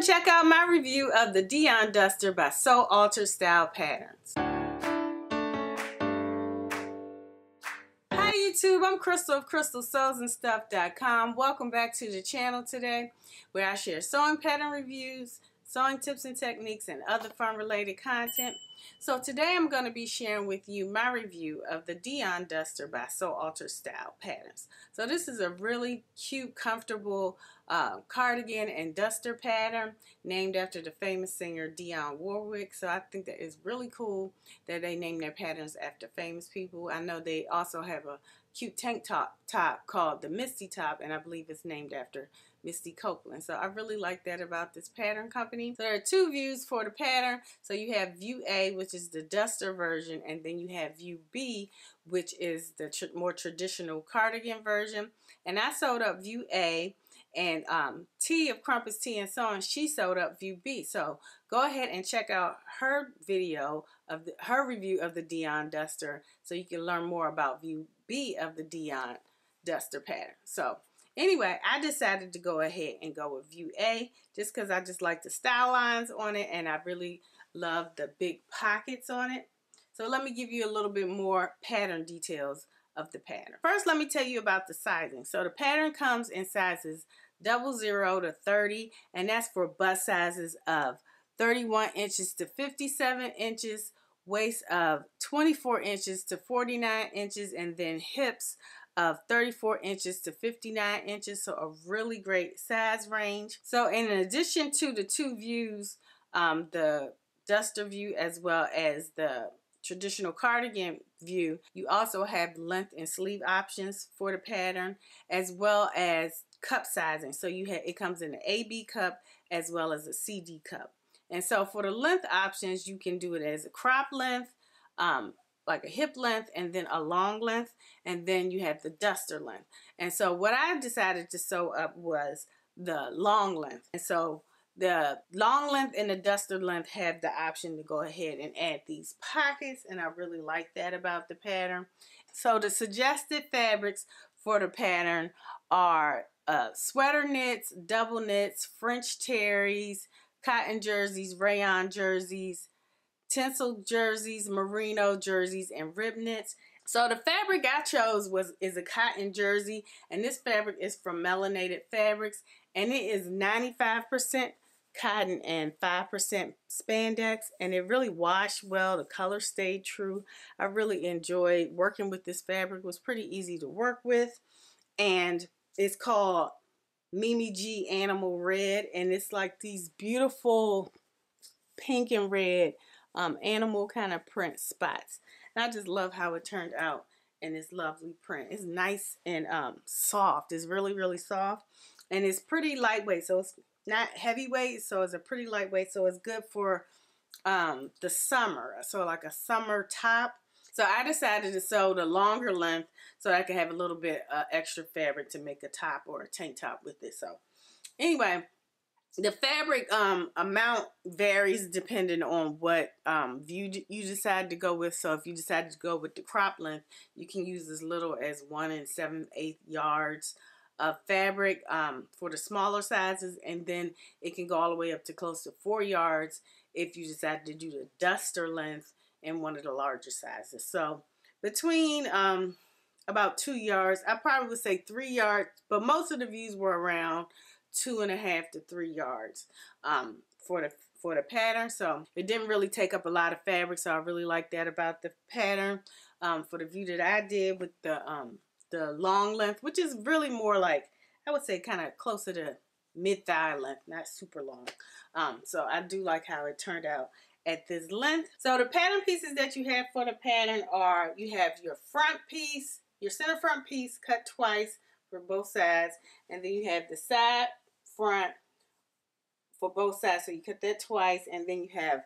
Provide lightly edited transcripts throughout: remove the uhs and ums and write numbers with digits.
check out my review of the Dionne Duster by So Altered Style Patterns. Hi YouTube, I'm Crystal of CrystalSewsandStuff.com. Welcome back to the channel today, where I share sewing pattern reviews, sewing tips and techniques, and other fun related content. So today I'm going to be sharing with you my review of the Dionne Duster by So Altered Style Patterns. So this is a really cute, comfortable cardigan and duster pattern named after the famous singer Dionne Warwick. So I think that is really cool that they name their patterns after famous people. I know they also have a cute tank top called the Misty Top, and I believe it's named after Misty Copeland. So I really like that about this pattern company. So there are two views for the pattern. So you have view A, which is the duster version, and then you have view B, which is the more traditional cardigan version. And I sewed up view A, and T of Crumpets Tea and Sewing, she sewed up view B. So go ahead and check out her video of her review of the Dionne Duster, so you can learn more about view B of the Dionne Duster pattern. So anyway, I decided to go ahead and go with view A just because I just like the style lines on it, and I really love the big pockets on it. So let me give you a little bit more pattern details of the pattern. First, let me tell you about the sizing. So the pattern comes in sizes 00 to 30, and that's for bust sizes of 31 inches to 57 inches, waist of 24 inches to 49 inches, and then hips of 34 inches to 59 inches. So a really great size range. So in addition to the two views, the duster view as well as the traditional cardigan view, you also have length and sleeve options for the pattern, as well as cup sizing. So it comes in an AB cup as well as a CD cup. And so for the length options, you can do it as a crop length, like a hip length, and then a long length, and then you have the duster length. And so what I decided to sew up was the long length. And so the long length and the duster length have the option to go ahead and add these pockets, and I really like that about the pattern. So the suggested fabrics for the pattern are sweater knits, double knits, French terries, cotton jerseys, rayon jerseys, tinsel jerseys, merino jerseys, and rib knits. So the fabric I chose is a cotton jersey, and this fabric is from Melanated Fabrics, and it is 95% cotton and 5% spandex, and it really washed well. The color stayed true. I really enjoyed working with this fabric. It was pretty easy to work with, and it's called Mimi G Animal Red, and it's like these beautiful pink and red animal kind of print spots. And I just love how it turned out in this lovely print. It's nice and soft. It's really, really soft, and it's pretty lightweight, so it's not heavyweight, so it's a pretty lightweight, so it's good for the summer, so like a summer top. So I decided to sew the longer length so I could have a little bit extra fabric to make a top or a tank top with it. So anyway, the fabric amount varies depending on what view you decide to go with. So if you decide to go with the crop length, you can use as little as 1 7/8 yards of fabric for the smaller sizes, and then it can go all the way up to close to 4 yards if you decide to do the duster length in one of the larger sizes. So between about 2 yards, I probably would say 3 yards, but most of the views were around 2.5 to 3 yards for the pattern. So it didn't really take up a lot of fabric, so I really like that about the pattern. For the view that I did with the long length, which is really more like, I would say kind of closer to mid-thigh length, not super long. So I do like how it turned out at this length. So the pattern pieces that you have for the pattern are, you have your front piece, your center front piece cut twice for both sides, and then you have the side front for both sides, so you cut that twice, and then you have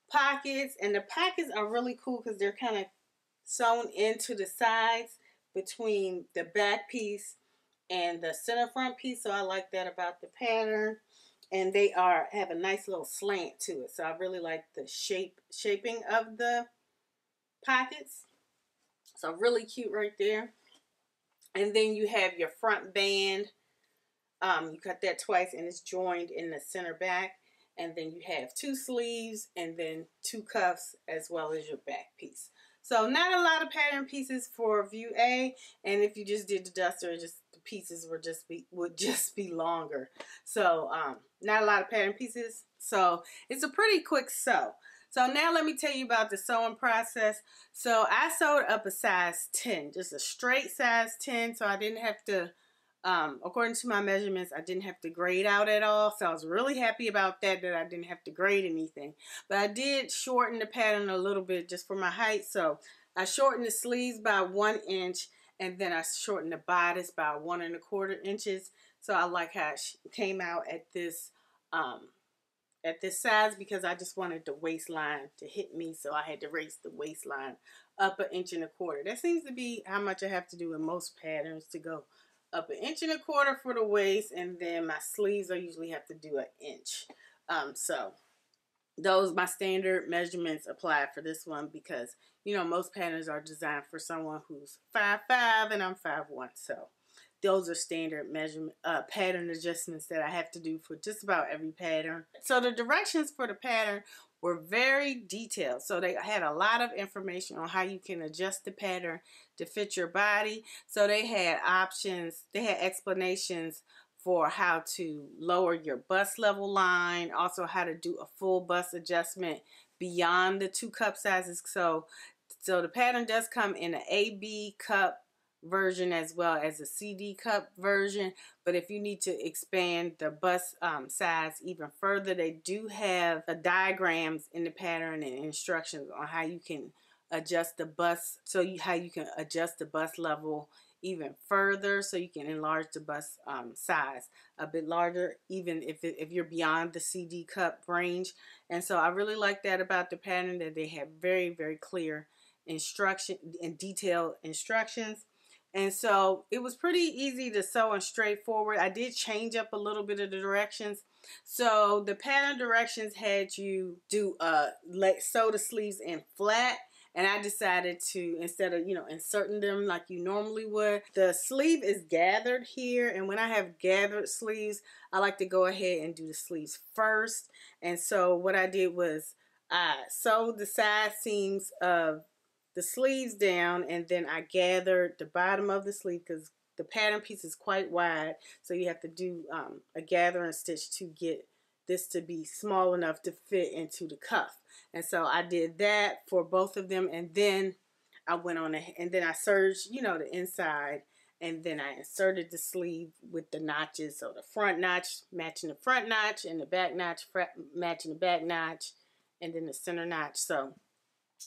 pockets, and the pockets are really cool because they're kind of sewn into the sides between the back piece and the center front piece, so I like that about the pattern. And they have a nice little slant to it, so I really like the shaping of the pockets. So really cute right there. And then you have your front band You cut that twice and it's joined in the center back. And then you have 2 sleeves and then 2 cuffs as well as your back piece. So not a lot of pattern pieces for view A, and if you just did the duster, just the pieces would just be longer. So not a lot of pattern pieces. So it's a pretty quick sew. So now let me tell you about the sewing process. So I sewed up a size 10, just a straight size 10, so I didn't have to, according to my measurements, I didn't have to grade out at all. So I was really happy about that I didn't have to grade anything. But I did shorten the pattern a little bit just for my height. So I shortened the sleeves by 1 inch, and then I shortened the bodice by 1 1/4 inches. So I like how it came out at this size, because I just wanted the waistline to hit me, so I had to raise the waistline up 1 1/4 inches. That seems to be how much I have to do in most patterns, to go up 1 1/4 inches for the waist, and then my sleeves I usually have to do 1 inch. So those my standard measurements apply for this one, because you know most patterns are designed for someone who's 5'5" and I'm 5'1", so those are standard measurement pattern adjustments that I have to do for just about every pattern. So the directions for the pattern were very detailed. So they had a lot of information on how you can adjust the pattern to fit your body. So they had options, they had explanations for how to lower your bust level line, also how to do a full bust adjustment beyond the 2 cup sizes. So the pattern does come in an AB cup version as well as a CD cup version, but if you need to expand the bust size even further, they do have diagrams in the pattern and instructions on how you can adjust the bust, how you can adjust the bust level even further, so you can enlarge the bust size a bit larger, even if you're beyond the CD cup range. And so I really like that about the pattern, that they have very, very clear instruction and detailed instructions. And so it was pretty easy to sew and straightforward. I did change up a little bit of the directions. So the pattern directions had you do sew the sleeves in flat, and I decided to, instead of inserting them like you normally would, the sleeve is gathered here, and when I have gathered sleeves, I like to go ahead and do the sleeves first. And so what I did was I sewed the side seams of the sleeves down, and then I gathered the bottom of the sleeve, because the pattern piece is quite wide, so you have to do a gathering stitch to get this to be small enough to fit into the cuff. And so I did that for both of them, and then I went on and then I serged the inside, and then I inserted the sleeve with the notches, so the front notch matching the front notch, and the back notch matching the back notch, and then the center notch. So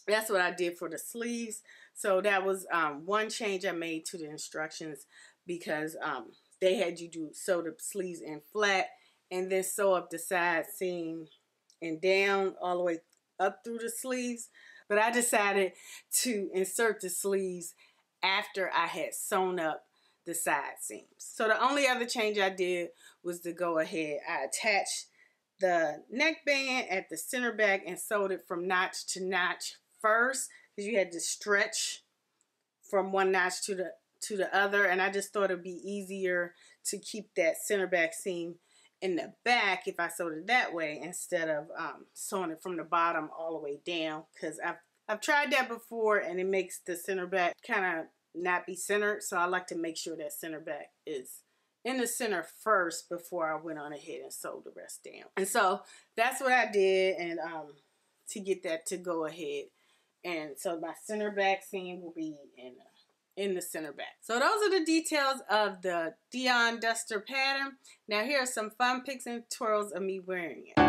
that's what I did for the sleeves. So that was one change I made to the instructions, because they had you sew the sleeves in flat and then sew up the side seam and down all the way up through the sleeves. But I decided to insert the sleeves after I had sewn up the side seams. So the only other change I did was to go ahead, I attached the neckband at the center back and sewed it from notch to notch first, because you had to stretch from one notch to the other, and I just thought it'd be easier to keep that center back seam in the back if I sewed it that way, instead of sewing it from the bottom all the way down, because I've tried that before and it makes the center back kind of not be centered. So I like to make sure that center back is in the center first before I went on ahead and sewed the rest down. And so that's what I did, and to get that to go ahead. And so my center back seam will be in the center back. So those are the details of the Dionne duster pattern. Now here are some fun pics and twirls of me wearing it.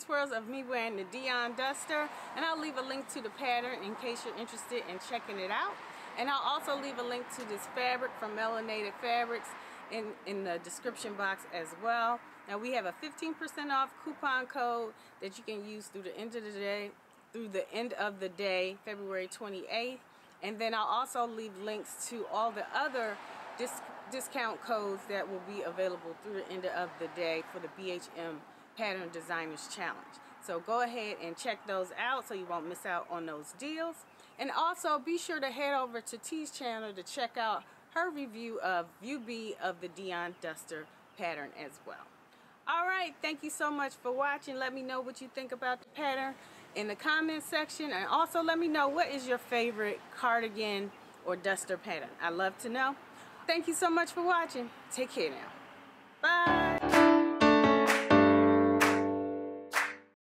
Twirls of me wearing the Dionne duster, and I'll leave a link to the pattern in case you're interested in checking it out. And I'll also leave a link to this fabric from Melanated Fabrics in the description box as well. Now we have a 15% off coupon code that you can use through the end of the day, February 28th. And then I'll also leave links to all the other discount codes that will be available through the end of the day for the BHM Pattern Designers Challenge. So go ahead and check those out so you won't miss out on those deals. And also be sure to head over to T's channel to check out her review of View B of the Dionne Duster pattern as well. Alright, thank you so much for watching. Let me know what you think about the pattern in the comment section, and also let me know what is your favorite cardigan or duster pattern. I love to know. Thank you so much for watching. Take care now. Bye.